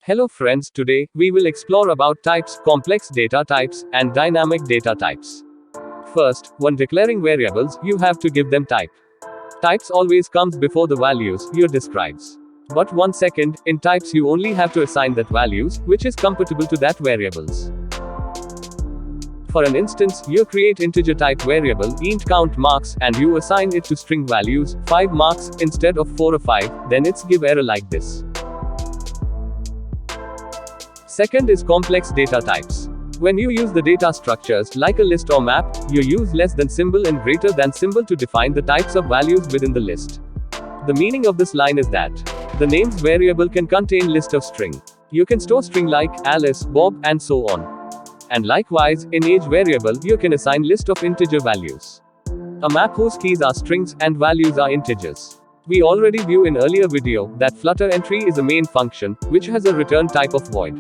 Hello friends, today we will explore about types, complex data types, and dynamic data types. First, when declaring variables, you have to give them type. Types always comes before the values you describes. But one second, in types you only have to assign that values, which is compatible to that variables. For an instance, you create integer type variable int count marks and you assign it to string values 5 marks instead of 4 or 5, then it's give error like this. Second is complex data types. When you use the data structures like a list or map, you use less than symbol and greater than symbol to define the types of values within the list. The meaning of this line is that the names variable can contain list of string. You can store string like Alice, Bob, and so on. And likewise, in age variable, you can assign list of integer values. A map whose keys are strings and values are integers. We already view in earlier video that Flutter entry is a main function, which has a return type of void.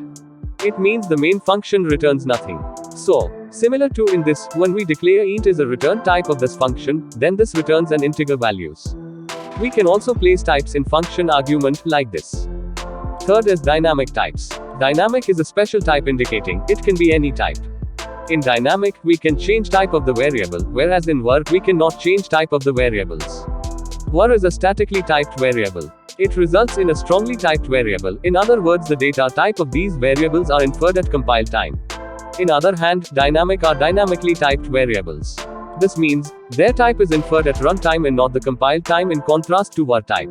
It means the main function returns nothing. So, similar to in this, when we declare int is a return type of this function, then this returns an integer values. We can also place types in function argument like this. Third is dynamic types. Dynamic is a special type indicating it can be any type. In dynamic, we can change type of the variable, whereas in var, we cannot change type of the variables. Var is a statically typed variable. It results in a strongly typed variable. In other words, the data type of these variables are inferred at compile time. In other hand, dynamic are dynamically typed variables. This means, their type is inferred at runtime and not the compile time in contrast to var type.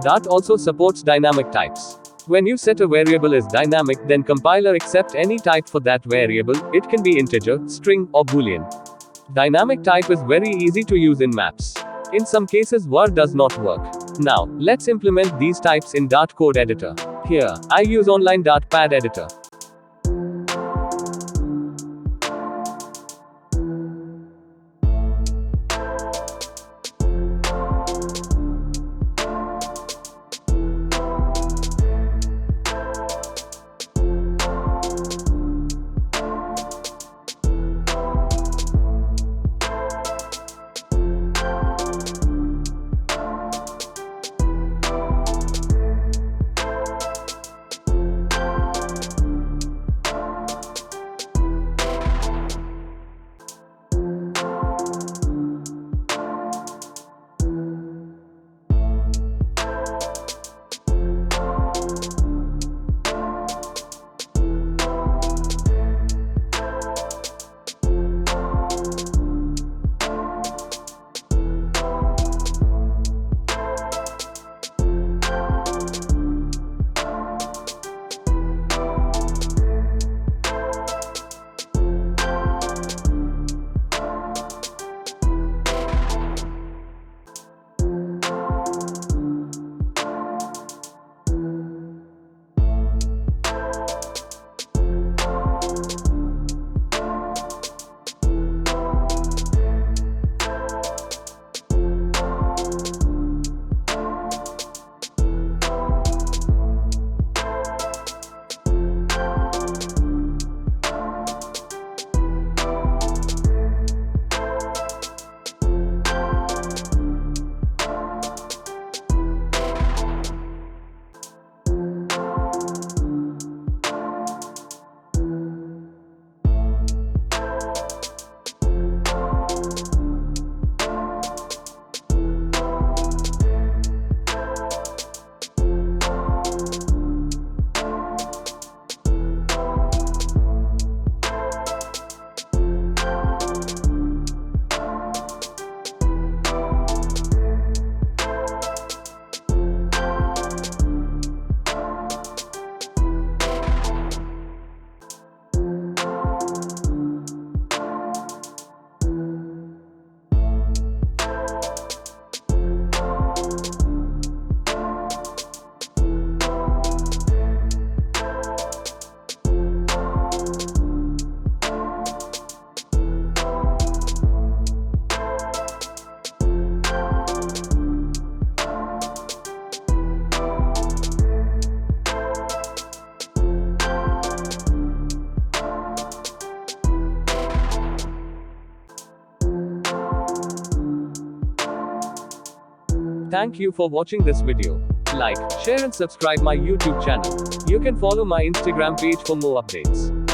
Dart also supports dynamic types. When you set a variable as dynamic, then compiler accepts any type for that variable. It can be integer, string, or boolean. Dynamic type is very easy to use in maps. In some cases, var does not work. Now, let's implement these types in Dart code editor. Here, I use online Dart pad editor. Thank you for watching this video. like, share and subscribe my YouTube channel. You can follow my Instagram page for more updates.